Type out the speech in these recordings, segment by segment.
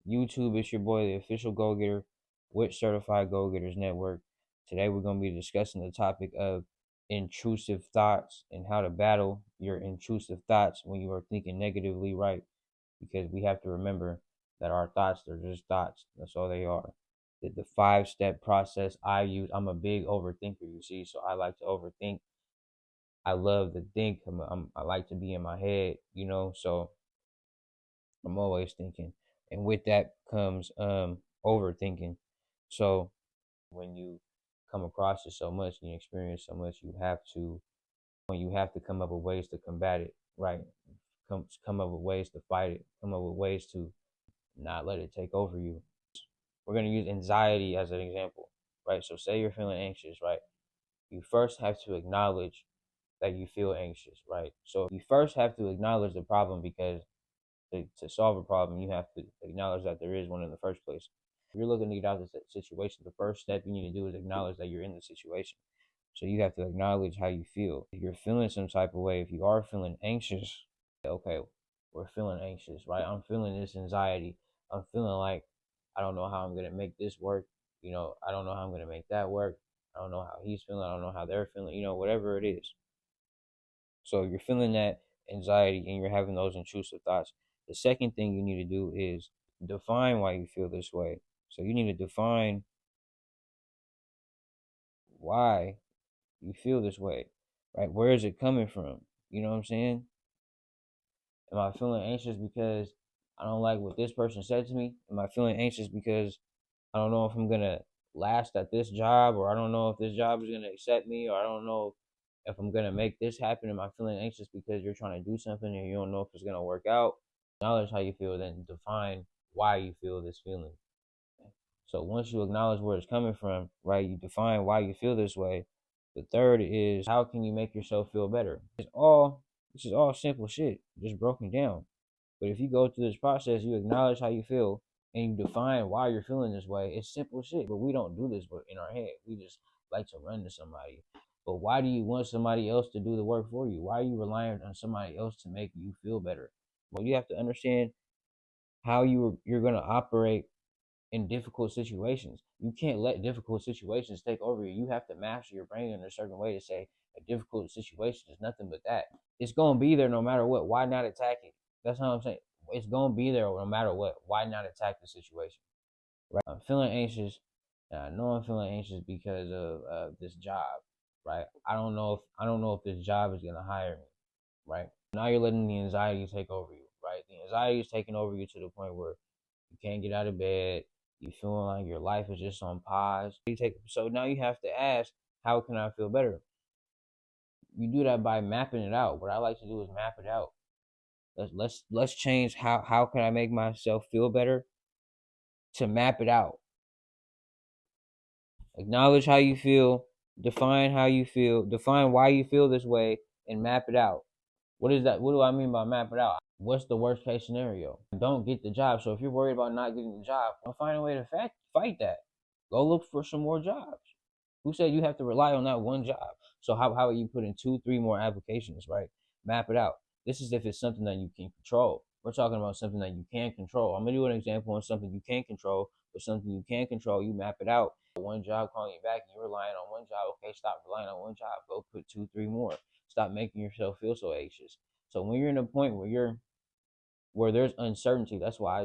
YouTube? It's your boy, the official Go Getter with Certified Go Getters Network. Today, we're going to be discussing the topic of intrusive thoughts and how to battle your intrusive thoughts when you are thinking negatively, right? Because we have to remember that our thoughts, they're just thoughts. That's all they are. The 5-step process I use, I'm a big overthinker, you see, so I like to overthink. I love to think. I like to be in my head, so I'm always thinking. And with that comes overthinking. So when you come across it so much and you experience so much, you have to come up with ways to combat it, right? Come up with ways to fight it, come up with ways to not let it take over you. We're gonna use anxiety as an example, right? So say you're feeling anxious, right? You first have to acknowledge that you feel anxious, right? So you first have to acknowledge the problem, because to solve a problem, you have to acknowledge that there is one in the first place. If you're looking to get out of the situation, the first step you need to do is acknowledge that you're in the situation. So you have to acknowledge how you feel. If you're feeling some type of way, if you are feeling anxious, okay, we're feeling anxious, right? I'm feeling this anxiety. I'm feeling like I don't know how I'm gonna make this work. I don't know how I'm gonna make that work. I don't know how he's feeling. I don't know how they're feeling. Whatever it is. So you're feeling that anxiety and you're having those intrusive thoughts. The second thing you need to do is define why you feel this way. So you need to define why you feel this way, right? Where is it coming from? You know what I'm saying? Am I feeling anxious because I don't like what this person said to me? Am I feeling anxious because I don't know if I'm gonna last at this job, or I don't know if this job is gonna accept me, or I don't know if I'm gonna make this happen? Am I feeling anxious because you're trying to do something and you don't know if it's gonna work out? Acknowledge how you feel, then define why you feel this feeling. So once you acknowledge where it's coming from, right, you define why you feel this way. The third is, how can you make yourself feel better? This is all simple shit, just broken down. But if you go through this process, you acknowledge how you feel and you define why you're feeling this way. It's simple shit, but we don't do this in our head. We just like to run to somebody. But why do you want somebody else to do the work for you? Why are you relying on somebody else to make you feel better? Well, you have to understand how you're gonna operate in difficult situations. You can't let difficult situations take over you. You have to master your brain in a certain way to say a difficult situation is nothing but that. It's gonna be there no matter what. Why not attack it? That's how I'm saying. It's gonna be there no matter what. Why not attack the situation? Right? I'm feeling anxious, and I know I'm feeling anxious because of this job. Right? I don't know if this job is gonna hire me. Right? Now you're letting the anxiety take over you. Right? The anxiety is taking over you to the point where you can't get out of bed. You feeling like your life is just on pause. So now you have to ask, how can I feel better? You do that by mapping it out. What I like to do is map it out. Let's change how can I make myself feel better, to map it out. Acknowledge how you feel, define how you feel, define why you feel this way, and map it out. What is that? What do I mean by map it out? What's the worst case scenario? Don't get the job. So if you're worried about not getting the job, find a way to fight that. Go look for some more jobs. Who said you have to rely on that one job? So how are you putting 2, 3 more applications, right? Map it out. This is if it's something that you can control. We're talking about something that you can't control. I'm gonna do an example on something you can't control, but something you can control, you map it out. One job calling you back, and you're relying on one job. Okay, stop relying on one job. Go put 2, 3 more. Stop making yourself feel so anxious. So when you're in a point where there's uncertainty, that's why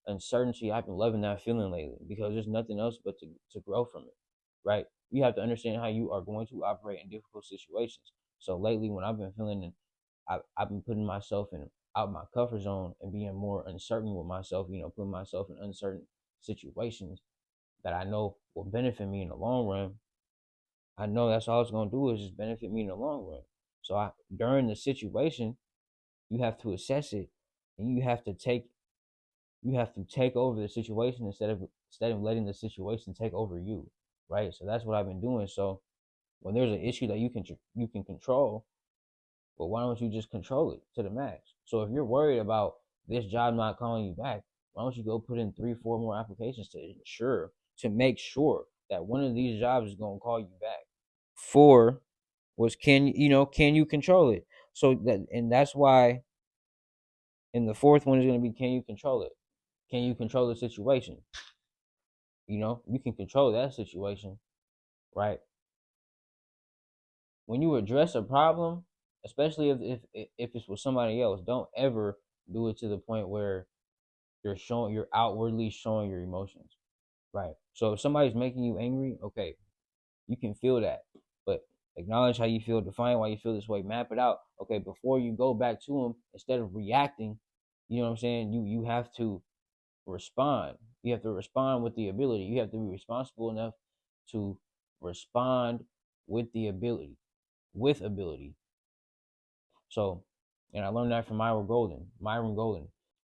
uncertainty. I've been loving that feeling lately, because there's nothing else but to grow from it, right? You have to understand how you are going to operate in difficult situations. So lately, when I've been feeling, I've been putting myself in out my comfort zone and being more uncertain with myself. Putting myself in uncertain situations that I know will benefit me in the long run. I know that's all it's gonna do is just benefit me in the long run. So during the situation, you have to assess it, and you have to take over the situation instead of letting the situation take over you, right? So that's what I've been doing. So when there's an issue that you can control, but why don't you just control it to the max? So if you're worried about this job not calling you back, why don't you go put in 3, 4 more applications to make sure that one of these jobs is gonna call you back? Four was, can you control it? So that's why, and the fourth one is gonna be, can you control it? Can you control the situation? You can control that situation, right? When you address a problem, especially if it's with somebody else, don't ever do it to the point where you're outwardly showing your emotions, right? So if somebody's making you angry, okay, you can feel that, but acknowledge how you feel, define why you feel this way, map it out. Okay, before you go back to them, instead of reacting, you know what I'm saying? You have to respond. You have to respond with the ability. You have to be responsible enough to respond with the ability, with ability. So, and I learned that from Myron Golden. Myron Golden.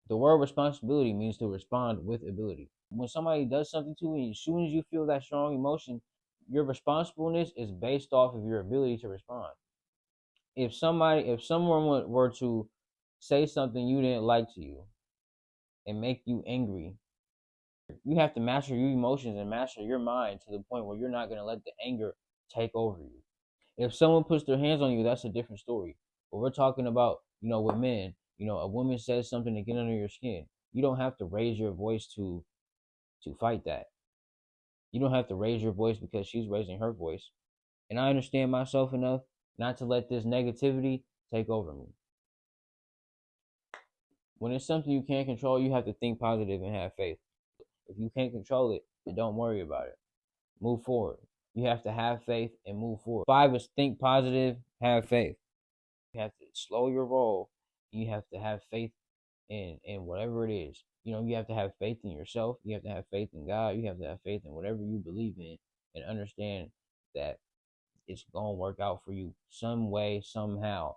The word responsibility means to respond with ability. When somebody does something to you, as soon as you feel that strong emotion, your responsibleness is based off of your ability to respond. If someone were to say something you didn't like to you and make you angry, you have to master your emotions and master your mind to the point where you're not going to let the anger take over you. If someone puts their hands on you, that's a different story. But we're talking about, with men, a woman says something to get under your skin. You don't have to raise your voice to fight that. You don't have to raise your voice because she's raising her voice. And I understand myself enough not to let this negativity take over me. When it's something you can't control, you have to think positive and have faith. If you can't control it, then don't worry about it. Move forward. You have to have faith and move forward. 5 is think positive, have faith. You have to slow your roll. You have to have faith in whatever it is. You have to have faith in yourself. You have to have faith in God. You have to have faith in whatever you believe in, and understand that it's gonna work out for you some way, somehow.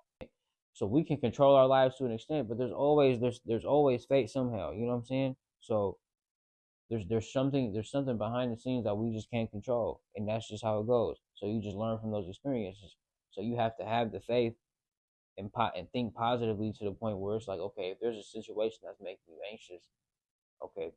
So we can control our lives to an extent, but there's always fate somehow. You know what I'm saying? So there's something behind the scenes that we just can't control, and that's just how it goes. So you just learn from those experiences. So you have to have the faith and think positively to the point where it's like, okay, if there's a situation that's making you anxious, okay,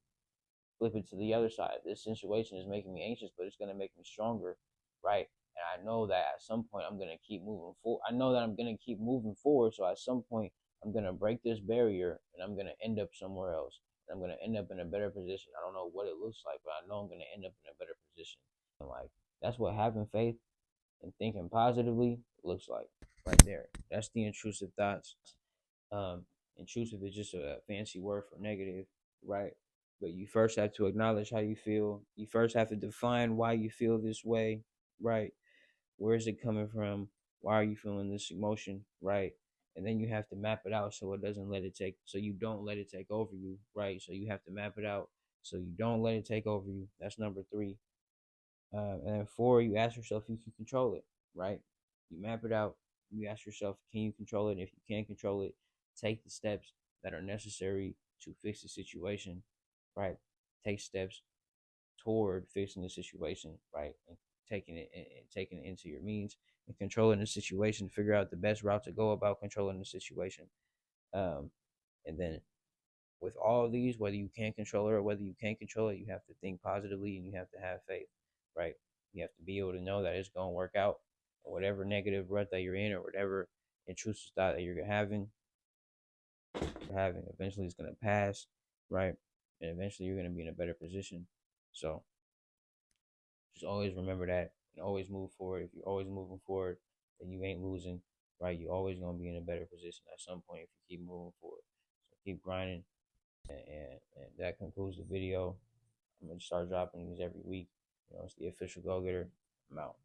flip it to the other side. This situation is making me anxious, but it's gonna make me stronger, right? And I know that at some point I'm gonna keep moving forward. I know that I'm gonna keep moving forward. So at some point I'm gonna break this barrier and I'm gonna end up somewhere else. And I'm gonna end up in a better position. I don't know what it looks like, but I know I'm gonna end up in a better position. And like that's what having faith and thinking positively looks like right there. That's the intrusive thoughts. Um, Intrusive is just a fancy word for negative, right? But you first have to acknowledge how you feel. You first have to define why you feel this way, right? Where is it coming from? Why are you feeling this emotion, right? And then you have to map it out so it doesn't so you don't let it take over you, right? So you have to map it out so you don't let it take over you. That's number 3. And then 4, you ask yourself if you can control it, right? You map it out. You ask yourself, can you control it? And if you can't control it, take the steps that are necessary to fix the situation, right? Take steps toward fixing the situation, right? And taking it into your means and controlling the situation. Figure out the best route to go about controlling the situation. Um, and then with all of these, whether you can control it or whether you can't control it, you have to think positively and you have to have faith, right? You have to be able to know that it's going to work out, or whatever negative rut that you're in, or whatever intrusive thought that you're having, eventually it's going to pass, right? And eventually you're going to be in a better position. So just always remember that and always move forward. If you're always moving forward, then you ain't losing, right? You're always going to be in a better position at some point if you keep moving forward. So keep grinding. And that concludes the video. I'm gonna start dropping these every week. It's the official Go Getter. I'm out.